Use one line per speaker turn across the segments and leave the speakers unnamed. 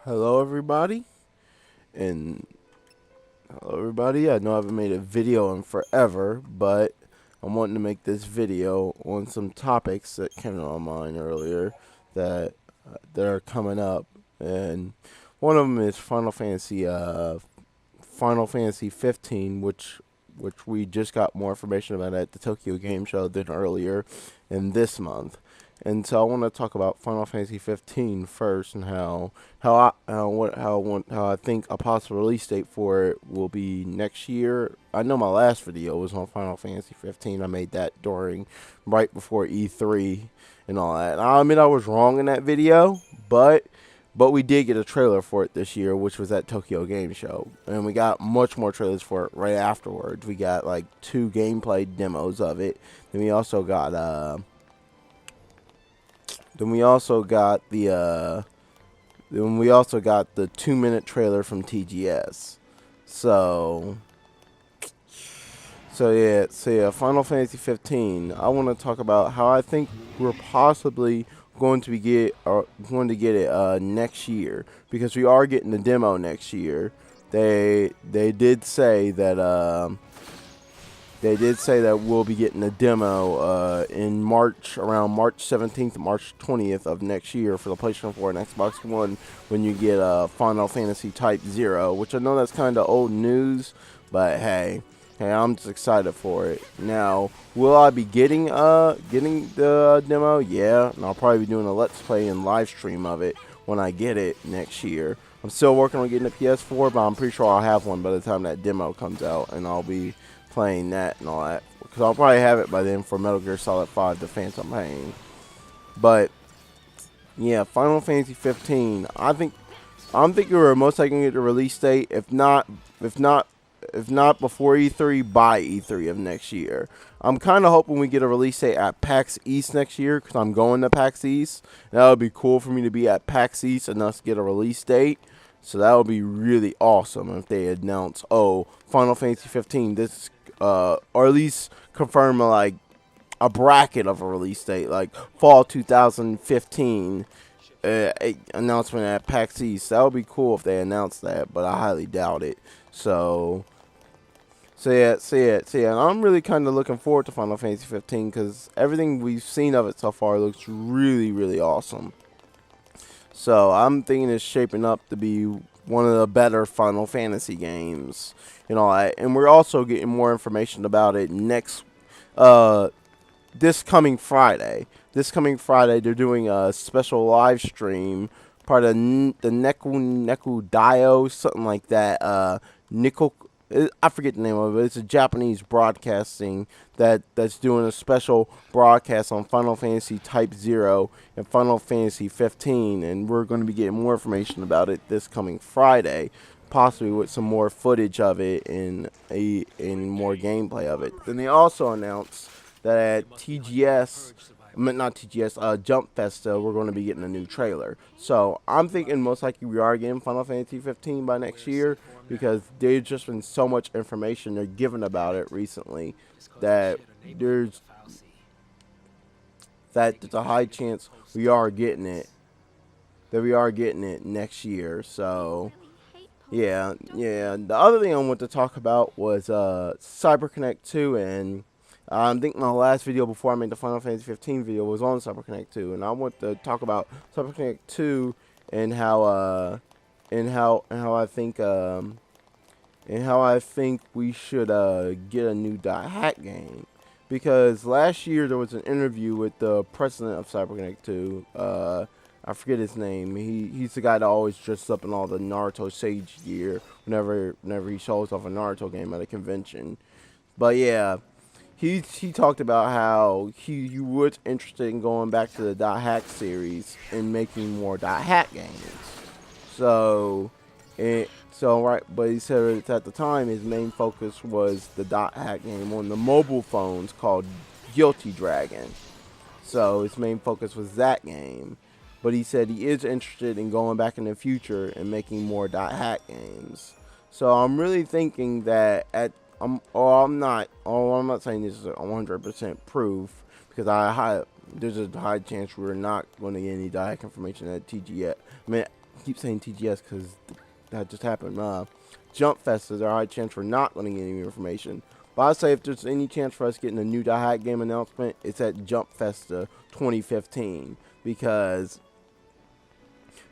Hello everybody, and hello everybody. I know I haven't made a video in forever, but I'm wanting to make this video on some topics that came to my mind earlier that are coming up, and one of them is Final Fantasy 15, which we just got more information about at the Tokyo Game Show than earlier in this month. And so I want to talk about Final Fantasy 15 first, and how I think a possible release date for it will be next year. I know my last video was on Final Fantasy 15. I made that during right before E3 and all that. I admit I was wrong in that video, but we did get a trailer for it this year, which was at Tokyo Game Show, and we got much more trailers for it right afterwards. We got like 2 gameplay demos of it. Then we also got then we also got the 2-minute trailer from TGS. So yeah, Final Fantasy 15. I want to talk about how I think we're possibly going to get it next year, because we are getting the demo next year. They did say that we'll be getting a demo in March, around March 17th, March 20th of next year for the PlayStation 4 and Xbox One, when you get Final Fantasy Type 0, which I know that's kind of old news, but hey, I'm just excited for it. Now, will I be getting the demo? Yeah, and I'll probably be doing a Let's Play and live stream of it when I get it next year. I'm still working on getting a PS4, but I'm pretty sure I'll have one by the time that demo comes out, and I'll be playing that and all that, because I'll probably have it by then for Metal Gear Solid 5: The Phantom Pain. But yeah, Final Fantasy 15. I'm thinking we're most likely going to get the release date, if not before E3, by E3 of next year. I'm kind of hoping we get a release date at PAX East next year, because I'm going to PAX East. That would be cool for me to be at PAX East and us get a release date. So that would be really awesome if they announce, oh, Final Fantasy 15, this, or at least confirm like a bracket of a release date, like fall 2015 announcement at PAX East. That would be cool if they announced that, but I highly doubt it. So yeah. And I'm really kind of looking forward to Final Fantasy 15, because everything we've seen of it so far looks really, really awesome. So I'm thinking it's shaping up to be one of the better Final Fantasy games, and we're also getting more information about it this coming Friday. This coming Friday, they're doing a special live stream, part of the Neku Dio, something like that. Nickel, I forget the name of it. It's a Japanese broadcasting that's doing a special broadcast on Final Fantasy Type 0 and Final Fantasy 15, and we're going to be getting more information about it this coming Friday, possibly with some more footage of it and more gameplay of it. Then they also announced that at Jump Festa, we're going to be getting a new trailer. So I'm thinking most likely we are getting Final Fantasy 15 by next year, because there's just been so much information they're giving about it recently that there's a high chance we are getting it. That we are getting it next year. So yeah. The other thing I want to talk about was CyberConnect 2, and I think my last video before I made the Final Fantasy 15 video was on CyberConnect 2, and I want to talk about CyberConnect 2 and how I think we should get a new .hack game, because last year there was an interview with the president of CyberConnect 2. I forget his name. He's the guy that always dresses up in all the Naruto Sage gear whenever he shows off a Naruto game at a convention. But yeah. He talked about how he was interested in going back to the .hack series and making more .hack games. But he said at the time his main focus was the .hack game on the mobile phones called Guilty Dragon. So his main focus was that game. But he said he is interested in going back in the future and making more .hack games. So I'm really thinking that I'm not saying this is 100% proof, because there's a high chance we're not going to get any .hack information at TGS. I mean, keep saying TGS because that just happened. Jump Festa, there's a high chance we're not going to get any information. But I'd say if there's any chance for us getting a new Die Hack game announcement, it's at Jump Festa 2015. Because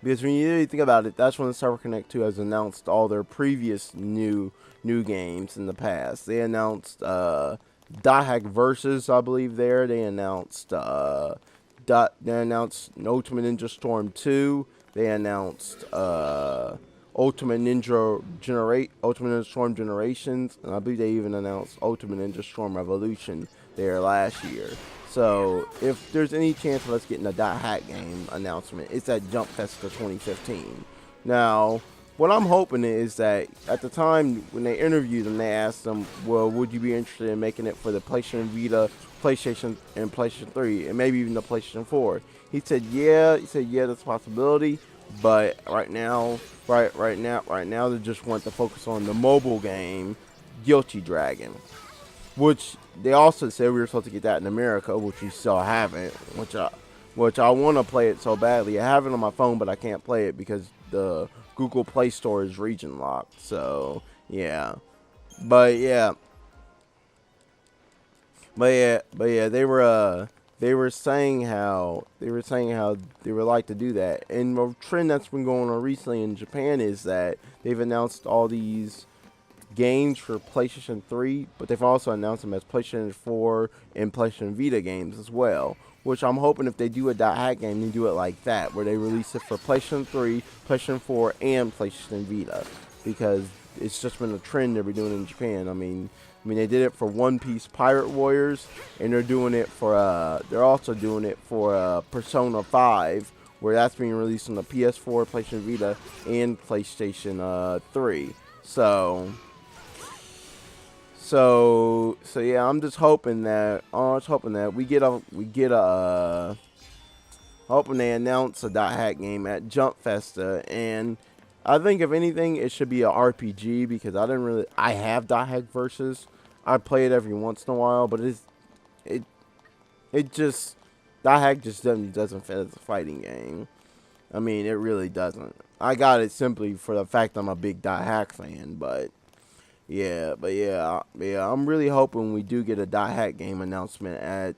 when you really think about it, that's when the Cyber Connect 2 has announced all their previous new games in the past. They announced Die Hack Versus, I believe. They announced Ultimate Ninja Storm 2. They announced Ultimate Ninja Storm Generations, and I believe they even announced Ultimate Ninja Storm Revolution there last year. So if there's any chance of us getting a Die Hack game announcement, it's at Jump Festa 2015. Now, what I'm hoping is that at the time when they interviewed them, they asked them, well, would you be interested in making it for the PlayStation Vita, PlayStation, and PlayStation 3, and maybe even the PlayStation 4? He said, yeah. He said, yeah, that's a possibility. But right now, they just want to focus on the mobile game, Guilty Dragon, which they also said we were supposed to get that in America, which we still haven't. Which I want to play it so badly. I have it on my phone, but I can't play it because the Google Play Store is region locked. So yeah, but yeah, they were saying how they would like to do that. And the trend that's been going on recently in Japan is that they've announced all these games for PlayStation 3, but they've also announced them as PlayStation 4 and PlayStation Vita games as well. Which I'm hoping if they do a .hack game, they do it like that, where they release it for PlayStation 3, PlayStation 4, and PlayStation Vita, because it's just been a trend they've been doing in Japan. I mean, they did it for One Piece Pirate Warriors, and they're doing it for they're also doing it for Persona 5, where that's being released on the PS4, PlayStation Vita, and PlayStation 3. So yeah, I'm just hoping that hoping they announce a .hack game at Jump Festa, and I think if anything, it should be a RPG because I have .hack Versus. I play it every once in a while, but it just .hack just doesn't fit as a fighting game. I mean, it really doesn't. I got it simply for the fact I'm a big .hack fan, but yeah, I'm really hoping we do get a .hack game announcement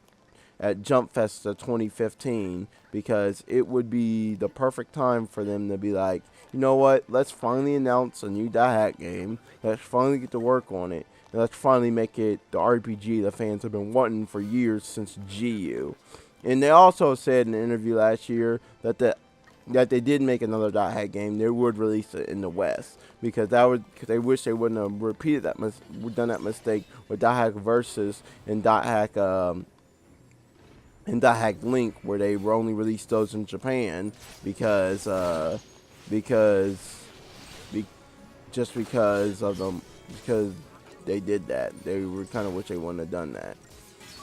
at Jump Festa 2015, because it would be the perfect time for them to be like, you know what, let's finally announce a new .hack game, let's finally get to work on it, and let's finally make it the RPG the fans have been wanting for years since GU. And they also said in an interview last year that they did make another .hack game, they would release it in the West, because they wish they wouldn't have repeated done that mistake with .hack Versus and .hack Link, where they were only released those in Japan because they did that. They were kind of wish they wouldn't have done that.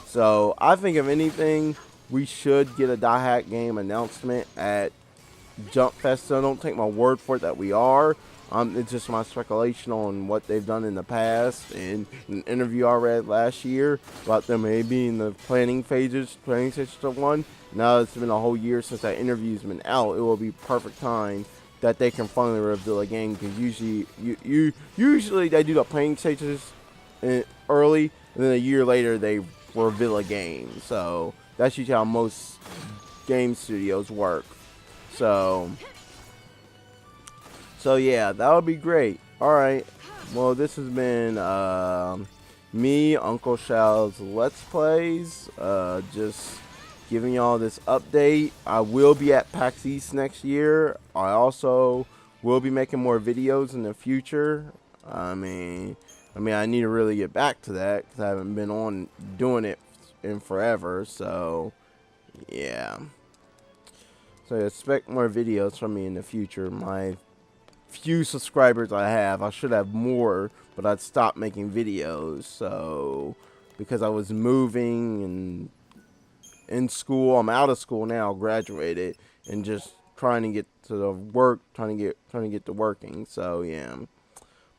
So I think if anything, we should get a .hack game announcement at Jump Festa. Don't take my word for it that we are. It's just my speculation on what they've done in the past. And an interview I read last year about them maybe in the planning stages of one. Now it's been a whole year since that interview's been out. It will be perfect time that they can finally reveal a game, because usually they do the planning stages early, and then a year later they reveal a game. So that's usually how most game studios work. So yeah, that would be great. Alright, well, this has been me, Uncle Shal's Let's Plays, just giving y'all this update. I will be at PAX East next year. I also will be making more videos in the future. I mean, I need to really get back to that, because I haven't been on doing it in forever, so yeah. So expect more videos from me in the future. My few subscribers I should have more, but I'd stopped making videos, so because I was moving and in school. I'm out of school now, graduated, and just trying to get to the work, trying to get to working. So yeah.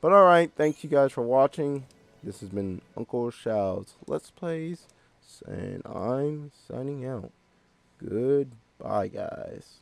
But alright, thank you guys for watching. This has been Uncle Shal's Let's Plays, and I'm signing out. Goodbye, guys.